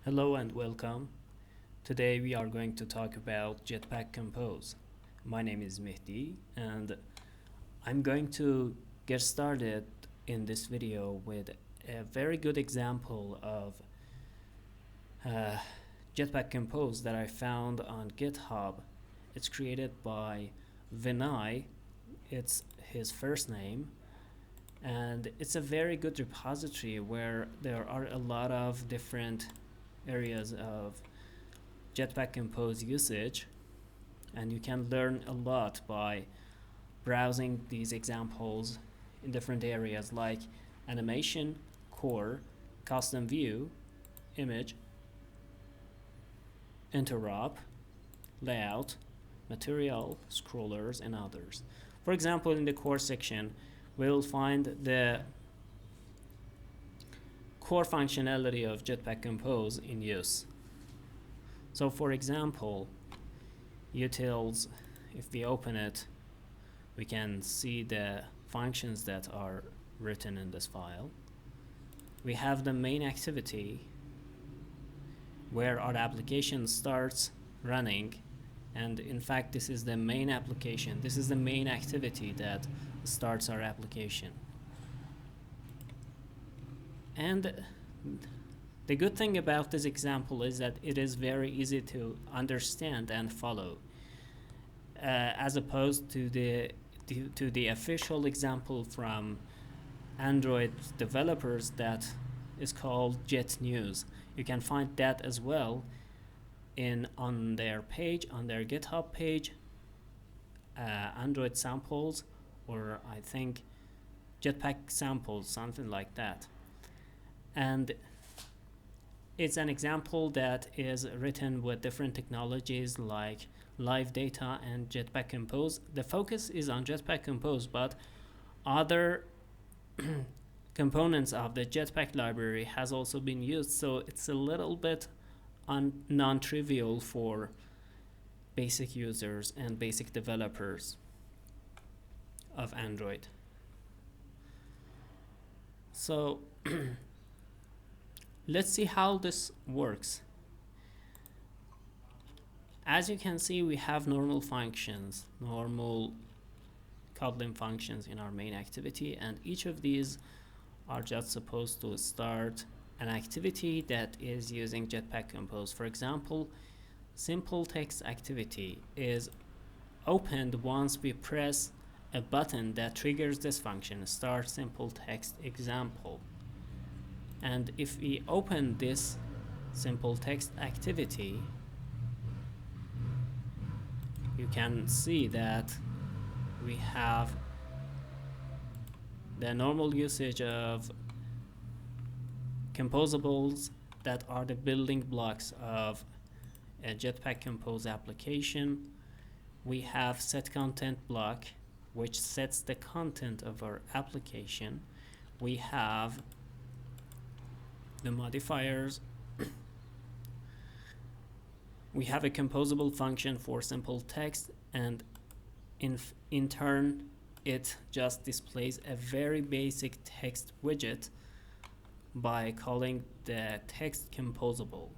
Hello and welcome. Today we are going to talk about Jetpack Compose. My name is Mehdi and I'm going to get started in this video with a very good example of uh, Jetpack Compose that I found on GitHub. It's created by Vinay. It's his first name, and it's a very good repository where there are a lot of different areas of Jetpack Compose usage, and you can learn a lot by browsing these examples in different areas like animation, core, custom view, image, interop, layout, material, scrollers, and others. For example, in the core section, we'll find the core functionality of Jetpack Compose in use. So for example, utils, if we open it, we can see the functions that are written in this file. We have the main activity where our application starts running, and in fact this is the main application. This is the main activity that starts our application. And the good thing about this example is that it is very easy to understand and follow, as opposed to the official example from Android developers that is called Jet News. You can find that as well on their page, on their GitHub page, Android samples, or I think Jetpack samples, something like that. And it's an example that is written with different technologies like live data and Jetpack Compose. The focus is on Jetpack Compose, but other components of the Jetpack library has also been used, so it's a little bit non-trivial for basic users and basic developers of Android. So let's see how this works. As you can see, we have normal functions, normal Kotlin functions in our main activity, and each of these are just supposed to start an activity that is using Jetpack Compose. For example, simple text activity is opened once we press a button that triggers this function, start simple text example. And if we open this simple text activity, you can see that we have the normal usage of composables that are the building blocks of a Jetpack Compose application. We have set content block, which sets the content of our application. We have the modifiers. We have a composable function for simple text, and in turn it just displays a very basic text widget by calling the text composable.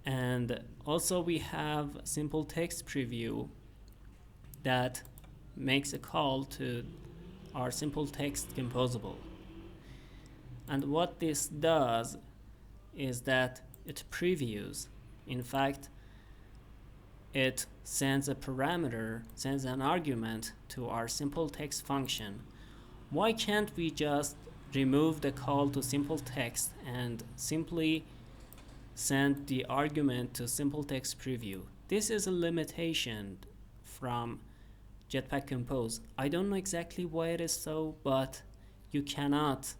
And also we have simple text preview that makes a call to our simple text composable. And what this does is that it previews. In fact, it sends a parameter, sends an argument to our simple text function. Why can't we just remove the call to simple text and simply send the argument to simple text preview? This is a limitation from Jetpack Compose. I don't know exactly why it is so, but you cannot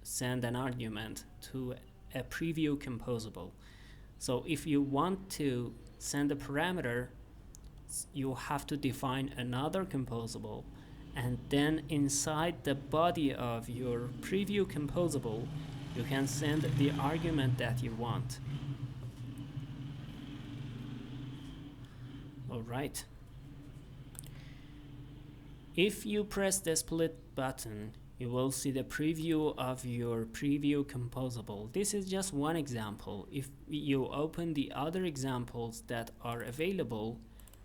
send an argument to a preview composable. So if you want to send a parameter, you have to define another composable, and then inside the body of your preview composable you can send the argument that you want. Alright. If you press the split button, you will see the preview of your preview composable. This is just one example. If you open the other examples that are available,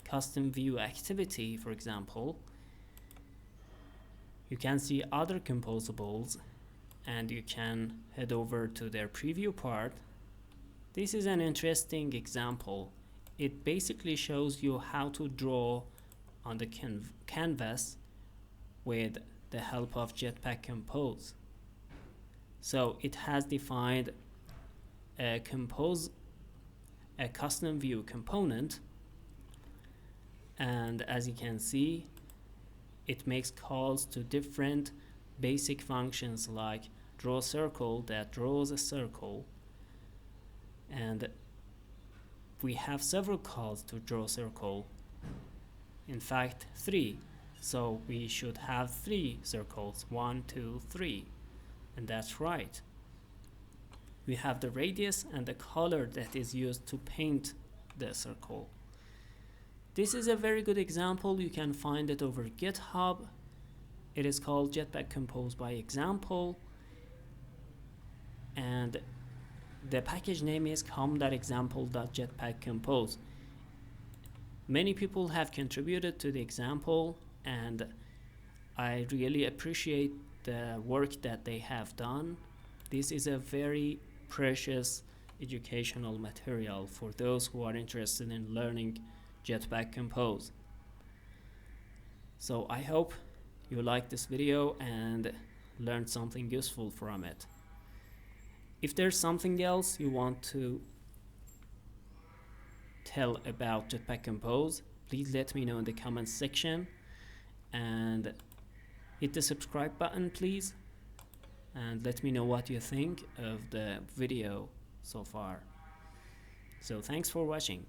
custom view activity, for example, you can see other composables and you can head over to their preview part. This is an interesting example. It basically shows you how to draw on the canvas with the help of Jetpack Compose. So it has defined a custom view component, and as you can see, it makes calls to different basic functions like draw circle that draws a circle, and we have several calls to draw circle, in fact 3, so we should have 3 circles, 1, 2, 3, and that's right. We have the radius and the color that is used to paint the circle. This is a very good example. You can find it over GitHub. It is called Jetpack Compose by example, and the package name is com.example.jetpackcompose. Many people have contributed to the example, and I really appreciate the work that they have done. This is a very precious educational material for those who are interested in learning Jetpack Compose. So I hope you liked this video and learned something useful from it. If there's something else you want to tell about Jetpack Compose, please let me know in the comments section, and hit the subscribe button please, and let me know what you think of the video so far. So thanks for watching.